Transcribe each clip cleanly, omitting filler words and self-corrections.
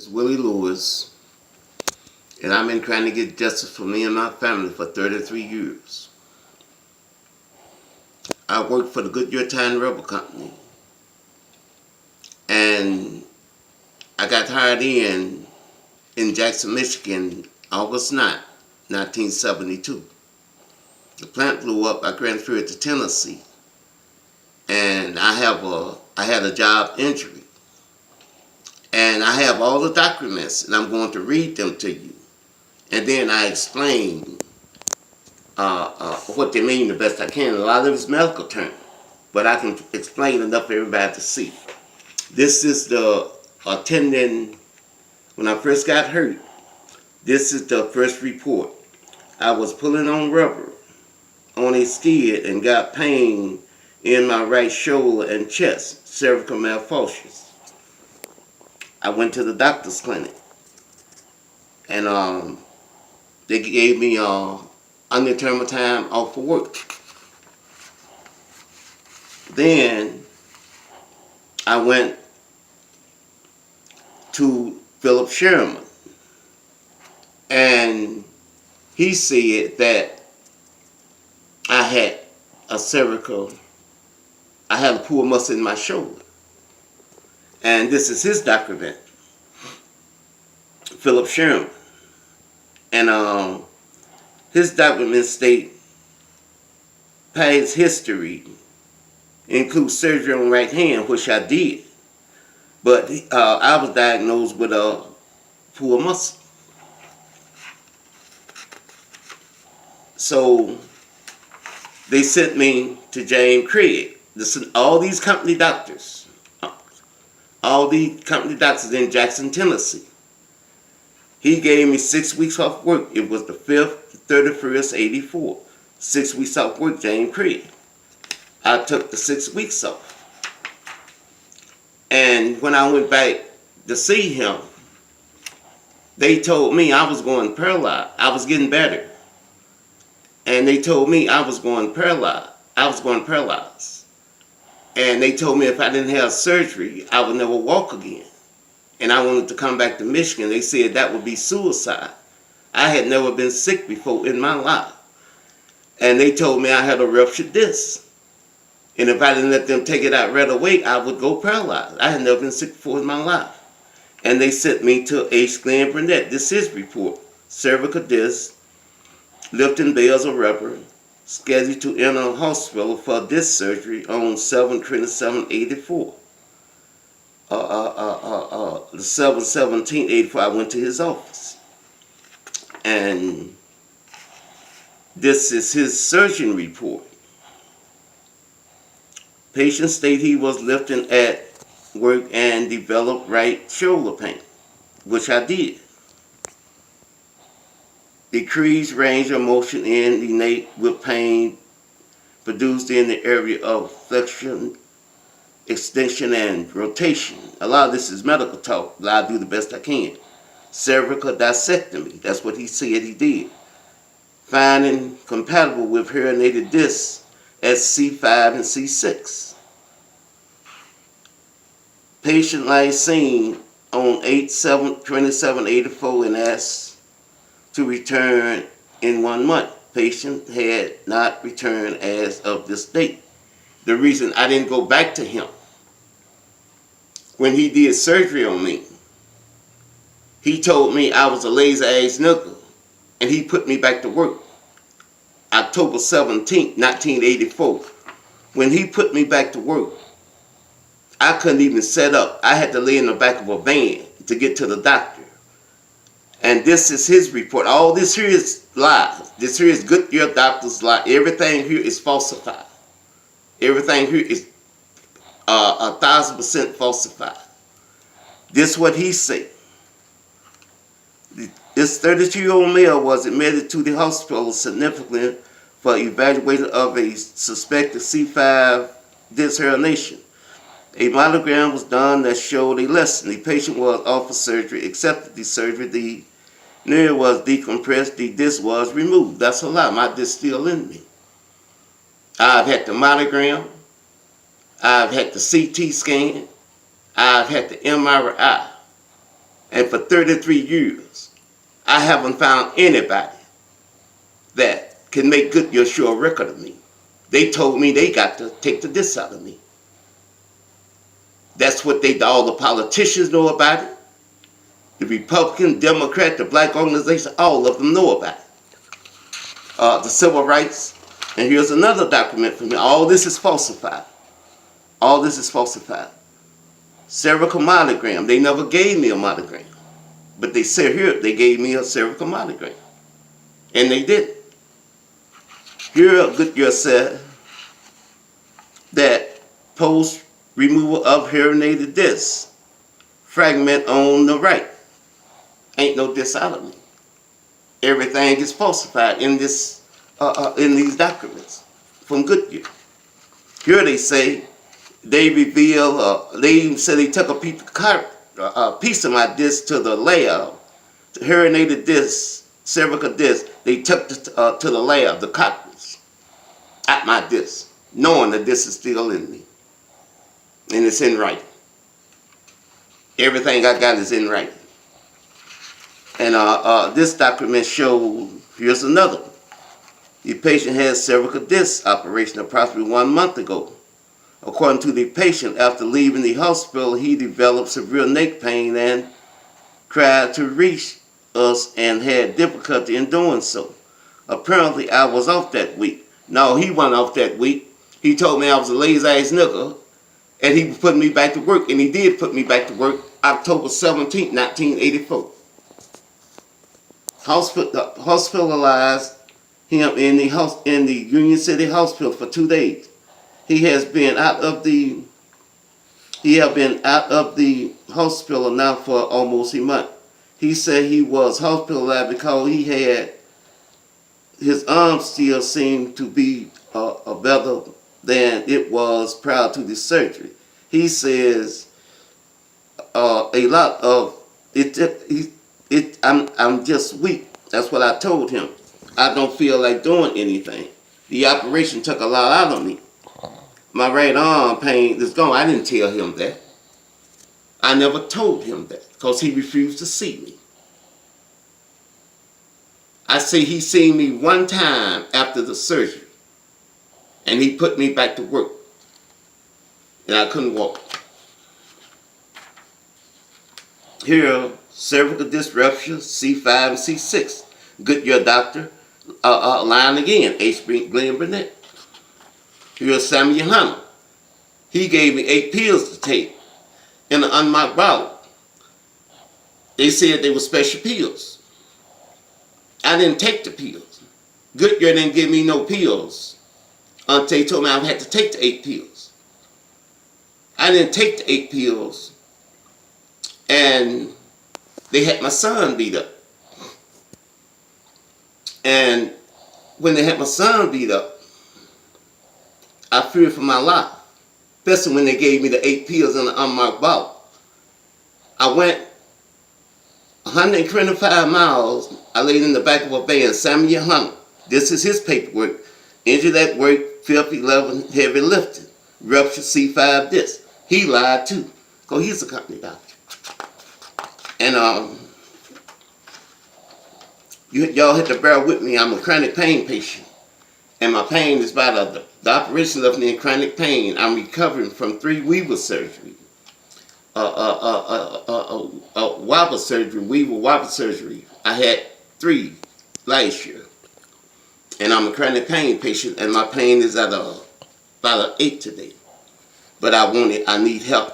It's Willie Lewis, and I've been trying to get justice for me and my family for 33 years. I worked for the Goodyear Rubber Company, and I got hired in Jackson, Michigan, August 9, 1972. The plant blew up. I transferred to Tennessee, and I had a job injury, and I have all the documents, and I'm going to read them to you, and then I explain what they mean the best I can. A lot of it's medical term, but I can explain enough for everybody to see. This is the attending, when I first got hurt, this is the first report. I was pulling on rubber on a skid and got pain in my right shoulder and chest, cervical malformations. I went to the doctor's clinic, and they gave me undetermined time off for work. Then I went to Philip Sherman, and he said that I had I had a poor muscle in my shoulder. And this is his document, Philip Sherman. And his document state past history includes surgery on right hand, which I did. But I was diagnosed with a poor muscle. So they sent me to James Craig. All these company doctors in Jackson, Tennessee. He gave me 6 weeks off work. It was the 5th, 31st, 84. 6 weeks off work, James Craig. I took the 6 weeks off. And when I went back to see him, they told me I was going paralyzed. I was getting better. And they told me I was going paralyzed. And they told me if I didn't have surgery, I would never walk again. And I wanted to come back to Michigan. They said that would be suicide. I had never been sick before in my life. And they told me I had a ruptured disc. And if I didn't let them take it out right away, I would go paralyzed. I had never been sick before in my life. And they sent me to H. Glenn Burnett. This is his report. Cervical disc, lifting bales of rubber, scheduled to enter a hospital for disc surgery on 7/27/84. The 7/17/84, I went to his office. And this is his surgeon report. Patient stated he was lifting at work and developed right shoulder pain, which I did. Decreased range of motion in innate with pain produced in the area of flexion, extension, and rotation. A lot of this is medical talk, but I'll do the best I can. Cervical discectomy, that's what he said he did. Finding compatible with herniated discs at C5 and C6. Patient last seen on 8/7/27/84 and asked to return in 1 month. Patient had not returned as of this date. The reason I didn't go back to him, when he did surgery on me, he told me I was a lazy-ass nigga, and he put me back to work. October 17th, 1984. When he put me back to work, I couldn't even set up. I had to lay in the back of a van to get to the doctor. And this is his report. All this here is lies. This here is Goodyear doctor's lie. Everything here is falsified. Everything here is 1,000% falsified. This is what he said. This 32-year-old male was admitted to the hospital significantly for evaluation of a suspected C5 disc herniation. A mammogram was done that showed a lesion. The patient was offered surgery, accepted the surgery. The nerve was decompressed. The disc was removed. That's a lie. My disc still in me. I've had the mammogram. I've had the CT scan. I've had the MRI. And for 33 years, I haven't found anybody that can make Goodyear show a record of me. They told me they got to take the diss out of me. That's what all the politicians know about it. The Republican, Democrat, the black organization, all of them know about it. The civil rights. And here's another document from me. All this is falsified. All this is falsified. Cervical monogram. They never gave me a monogram. But they said here, they gave me a cervical monogram. And they did. Here, Goodyear said that post removal of herniated disc, fragment on the right. Ain't no disc out of me. Everything is falsified in these documents from Goodyear. Here they say they reveal. They even say they took a piece of my disc to the lab, the herniated disc, cervical disc. They took it to the lab, the copies, at my disc, knowing that this is still in me, and it's in writing. Everything I got is in writing. And this document shows, here's another one. The patient had cervical disc operation approximately 1 month ago. According to the patient, after leaving the hospital, he developed severe neck pain and tried to reach us and had difficulty in doing so. Apparently, I was off that week. No, he wasn't off that week. He told me I was a lazy-ass nigga, and he was putting me back to work, and he did put me back to work October 17, 1984. Hospitalized him in the Union City Hospital for 2 days. He has been out of the hospital now for almost a month. He said he was hospitalized because he had his arm still seemed to be better than it was prior to the surgery. He says a lot of it. I'm just weak. That's what I told him. I don't feel like doing anything. The operation took a lot out of me. My right arm pain is gone. I didn't tell him that. I never told him that because he refused to see me. I say he seen me one time after the surgery, and he put me back to work, and I couldn't walk. Here, cervical disc rupture, C5 and C6. Goodyear doctor, line again, H. Glenn Burnett. Here's Samuel Hunter. He gave me 8 pills to take in an unmarked bottle. They said they were special pills. I didn't take the pills. Goodyear didn't give me no pills until they told me I had to take the 8 pills. I didn't take the 8 pills, and they had my son beat up. And when they had my son beat up, I feared for my life, especially when they gave me the 8 pills in an unmarked bottle. I went 125 miles. I laid in the back of a van, Samuel Hunter. This is his paperwork. Injured at work, 5th 11, heavy lifting, rupture C5 disc. He lied too, because he's a company doctor. And y'all have to bear with me. I'm a chronic pain patient, and my pain is bad. The operation left me in chronic pain. I'm recovering from 3 Weaver surgery, wobble surgery, Weaver wobble surgery. I had 3 last year, and I'm a chronic pain patient, and my pain is at about an 8 today. But I need help,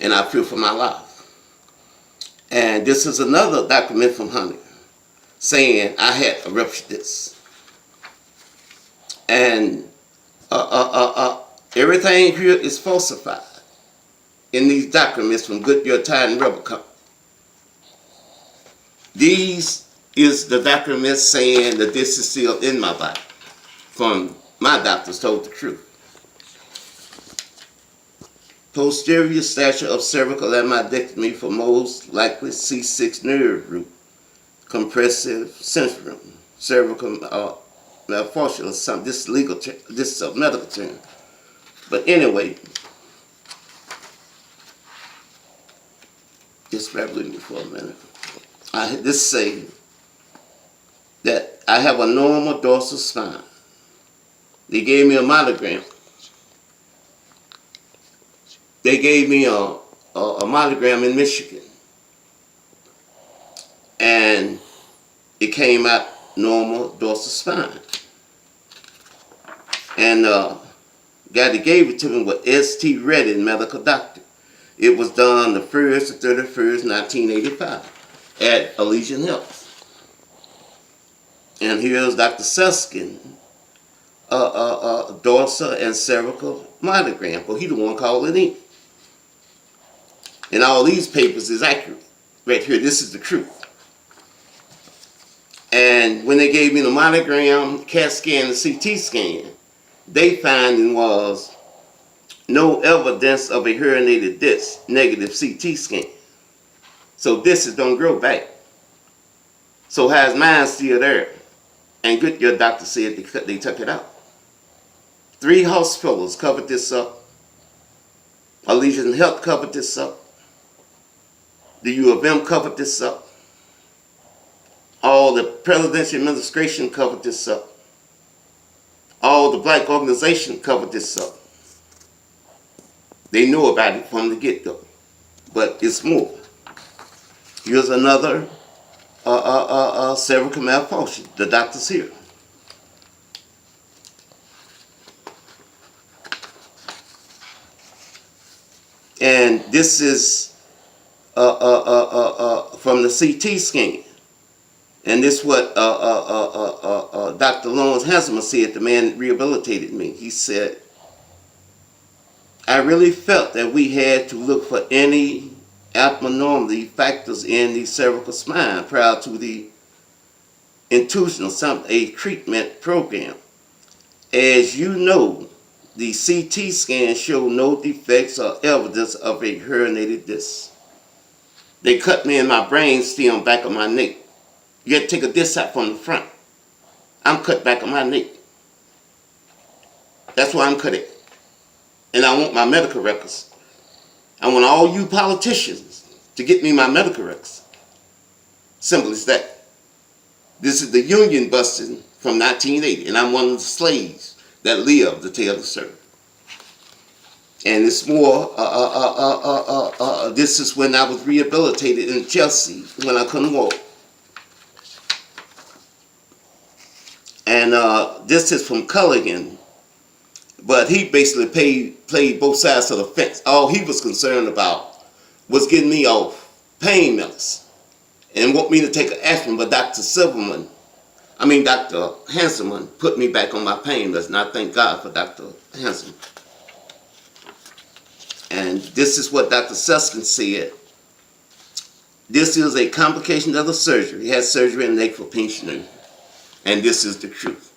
and I fear for my life. And this is another document from Hunter saying I had a ruptured disc. And everything here is falsified in these documents from Goodyear Tire and Rubber Company. These is the documents saying that this is still in my body. From my doctors told the truth. Posterior stature of cervical laminectomy for most likely C6 nerve root, compressive syndrome, cervical malfunction or something. This is legal term. This is a medical term. But anyway, Just bear with me for a minute. This say that I have a normal dorsal spine. They gave me a monogram. They gave me a monogram in Michigan. And it came out normal dorsal spine. And guy that gave it to me was S.T. Redden, medical doctor. It was done the 1st to 31st, 1985 at Allegiant Health. And here's Dr. Suskin, dorsal and cervical monogram. Well, he the one called it in. And all these papers is accurate. Right here, this is the truth. And when they gave me the monogram, CAT scan, and CT scan, they finding was no evidence of a herniated disc, negative CT scan. So discs don't grow back. So how's mine still there? And Goodyear doctor said they took it out. 3 hospitals covered this up. Allegiant Health covered this up. The U of M covered this up. All the presidential administration covered this up. All the black organizations covered this up. They knew about it from the get-go. But it's more. Here's another cervical malfunction. The doctor's here. And this is from the CT scan. And this is what Dr. Lawrence Hanselman said, the man that rehabilitated me. He said, I really felt that we had to look for any abnormality factors in the cervical spine prior to the intuition of a treatment program. As you know, the CT scan showed no defects or evidence of a herniated disc. They cut me in my brain stem back of my neck. You got to take a disc out from the front. I'm cut back of my neck. That's why I'm cutting. And I want my medical records. I want all you politicians to get me my medical records. Simple as that. This is the Union busting from 1980, and I'm one of the slaves that lived to tell the story. And it's more, this is when I was rehabilitated in Chelsea when I couldn't walk. And this is from Culligan, but he basically played both sides of the fence. All he was concerned about was getting me off pain meds and want me to take an aspirin, but Dr. Hanselman put me back on my pain meds, and I thank God for Dr. Hanselman. And this is what Dr. Suskin said. This is a complication of the surgery. He had surgery in the neck for pensioner. And this is the truth.